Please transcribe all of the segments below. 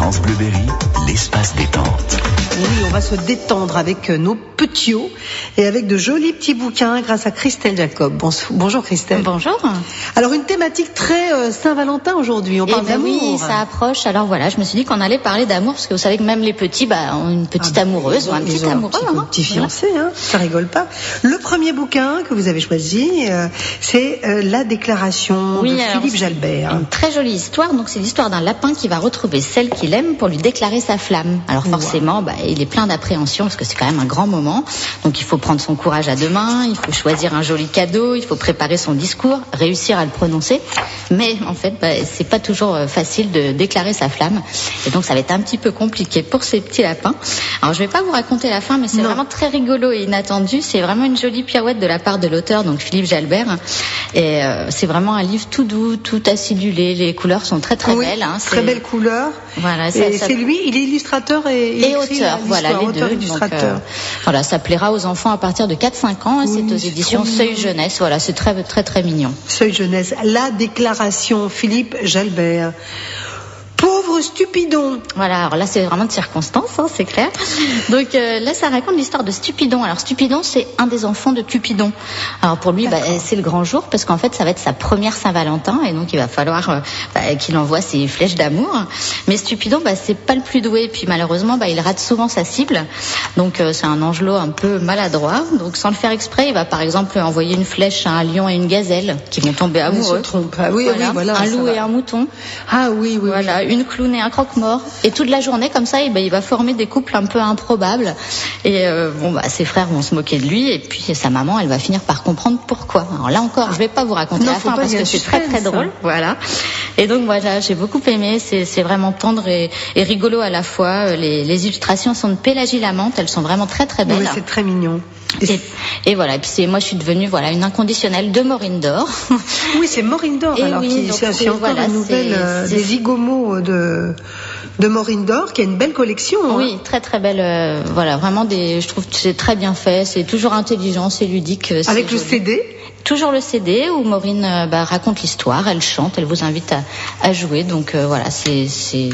France Bleu Berry, l'espace détente. Oui, on va se détendre avec nos petits hauts et avec de jolis petits bouquins grâce à Christelle Jacob. Bonjour Christelle. Bonjour. Alors une thématique très Saint-Valentin aujourd'hui, on parle d'amour. Oui, ça approche. Alors voilà, je me suis dit qu'on allait parler d'amour parce que vous savez que même les petits ont une petite amoureuse ou un petit amoureux. Un petit fiancé, hein, ça rigole pas. Le premier bouquin que vous avez choisi, c'est La déclaration de Philippe Jalbert. Une très jolie histoire. Donc c'est l'histoire d'un lapin qui va retrouver celle qu'il aime pour lui déclarer sa flamme. Alors forcément, il est plein d'appréhension parce que c'est quand même un grand moment. Donc il faut prendre son courage à deux mains, il faut choisir un joli cadeau, il faut préparer son discours, réussir à le prononcer. Mais en fait, c'est pas toujours facile de déclarer sa flamme. Et donc ça va être un petit peu compliqué pour ces petits lapins. Alors je vais pas vous raconter la fin, mais c'est vraiment très rigolo et inattendu. C'est vraiment une jolie pirouette de la part de l'auteur, donc Philippe Jalbert. Et c'est vraiment un livre tout doux, tout acidulé. Les couleurs sont très très belles. Hein. Très belles couleurs. Voilà, c'est lui, il est illustrateur et auteur. Voilà, les deux. Illustrateur. Donc, voilà, ça plaira aux enfants à partir de 4-5 ans. Oui, c'est aux éditions Seuil Jeunesse. Voilà, c'est très très très mignon. Seuil Jeunesse. La déclaration, Philippe Jalbert. Pauvre Stupidon. Voilà, alors là c'est vraiment de circonstance, hein, c'est clair. Donc là ça raconte l'histoire de Stupidon. Alors Stupidon c'est un des enfants de Cupidon. Alors pour lui c'est le grand jour parce qu'en fait ça va être sa première Saint-Valentin et donc il va falloir qu'il envoie ses flèches d'amour. Mais Stupidon c'est pas le plus doué et puis malheureusement il rate souvent sa cible. Donc c'est un angelot un peu maladroit. Donc sans le faire exprès il va par exemple envoyer une flèche à un lion et une gazelle qui vont tomber amoureux. Voilà, un loup et un mouton. Ah oui. Voilà, une clown et un croque-mort. Et toute la journée, comme ça, il va former des couples un peu improbables. Et ses frères vont se moquer de lui. Et puis sa maman, elle va finir par comprendre pourquoi. Alors là encore, je vais pas vous raconter la fin parce que c'est très très drôle. Voilà. Et donc voilà, j'ai beaucoup aimé. C'est vraiment tendre et rigolo à la fois. Les illustrations sont de Pélagie Lamante. Elles sont vraiment très très belles. Oui, c'est très mignon. Et voilà. Et puis moi, je suis devenue une inconditionnelle de Maureen Dor. Oui, c'est Maureen Dor. Alors c'est encore une nouvelle des Zygomos de Maureen Dor, qui a une belle collection. Oui, très très belle. Vraiment je trouve que c'est très bien fait. C'est toujours intelligent, c'est ludique. Avec le CD. Toujours le CD où Maureen raconte l'histoire, elle chante, elle vous invite à jouer. Donc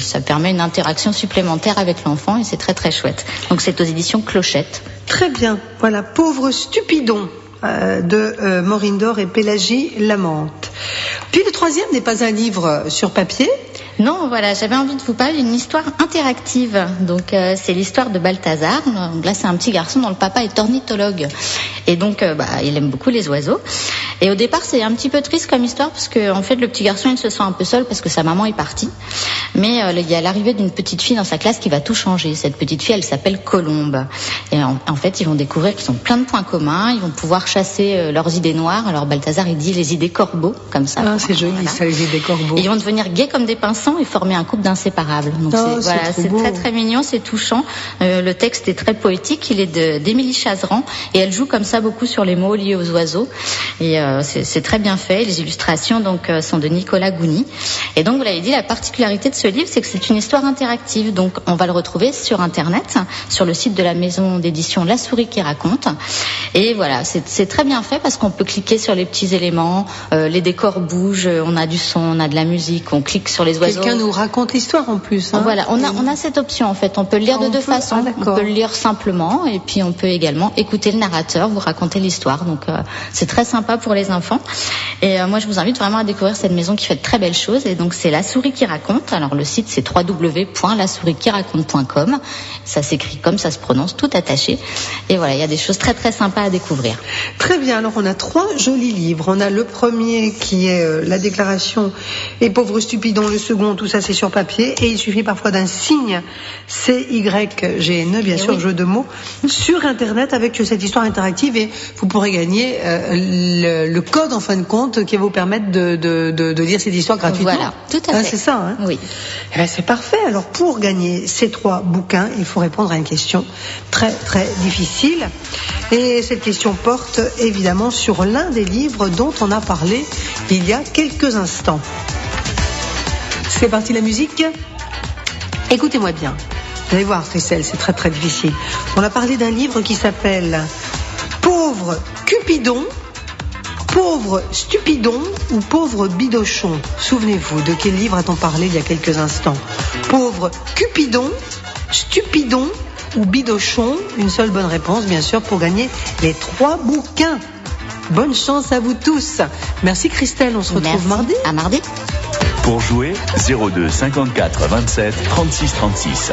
ça permet une interaction supplémentaire avec l'enfant et c'est très très chouette. Donc c'est aux éditions Clochette. Très bien. Voilà, Pauvre Stupidon de Maureen Dor et Pélagie Lamante. Puis le troisième n'est pas un livre sur papier. Non, voilà, j'avais envie de vous parler d'une histoire interactive. Donc c'est l'histoire de Balthazar. Donc là, c'est un petit garçon dont le papa est ornithologue. Et donc il aime beaucoup les oiseaux. Et au départ, c'est un petit peu triste comme histoire parce que en fait, le petit garçon, il se sent un peu seul parce que sa maman est partie. Mais il y a l'arrivée d'une petite fille dans sa classe qui va tout changer. Cette petite fille, elle s'appelle Colombe. Et en fait, ils vont découvrir qu'ils ont plein de points communs. Ils vont pouvoir chasser leurs idées noires. Alors Balthazar, il dit les idées corbeaux, comme ça. Ah, c'est joli, ça, les idées corbeaux. Et ils vont devenir gais comme des pinsons et former un couple d'inséparables. Donc c'est très très mignon, c'est touchant. Le texte est très poétique. Il est d'Émilie Chazeran et elle joue comme ça beaucoup sur les mots liés aux oiseaux. Et c'est très bien fait. Les illustrations sont de Nicolas Gouni. Et donc vous l'avez dit, la particularité de ce livre, c'est que c'est une histoire interactive. Donc on va le retrouver sur Internet, sur le site de la maison d'édition La Souris qui raconte. Et voilà, c'est très bien fait parce qu'on peut cliquer sur les petits éléments, les décors bougent, on a du son, on a de la musique, on clique sur les oiseaux. Quelqu'un nous raconte l'histoire en plus. Hein. Voilà, on a cette option en fait. On peut le lire de deux façons. On peut le lire simplement et puis on peut également écouter le narrateur vous raconter l'histoire. Donc c'est très sympa pour les enfants. Et moi je vous invite vraiment à découvrir cette maison qui fait de très belles choses. Et donc c'est La Souris qui raconte. Alors le site c'est www.lasouriesquiraconte.com. Ça s'écrit comme ça se prononce, tout attaché. Et voilà, il y a des choses très très sympas à découvrir. Très bien. Alors on a 3 jolis livres. On a le premier qui est La déclaration et Pauvre Stupidon. Le second, tout ça c'est sur papier et il suffit parfois d'un signe CYGNE, bien sûr, jeu de mots, sur Internet avec cette histoire interactive et vous pourrez gagner le code en fin de compte qui va vous permettre de lire cette histoire gratuitement. Voilà, tout à fait. C'est ça, hein. Oui. Eh bien, c'est parfait. Alors pour gagner ces 3 bouquins, il faut répondre à une question très très difficile. Et cette question porte évidemment sur l'un des livres dont on a parlé il y a quelques instants. C'est parti la musique. Écoutez-moi bien. Vous allez voir, Christelle, c'est très très difficile. On a parlé d'un livre qui s'appelle Pauvre Cupidon, Pauvre Stupidon ou Pauvre Bidochon. Souvenez-vous, de quel livre a-t-on parlé il y a quelques instants? Pauvre Cupidon, Stupidon ou Bidochon? Une seule bonne réponse, bien sûr, pour gagner les 3 bouquins. Bonne chance à vous tous. Merci Christelle, on se retrouve mardi. À mardi. Pour jouer, 02 54 27 36 36.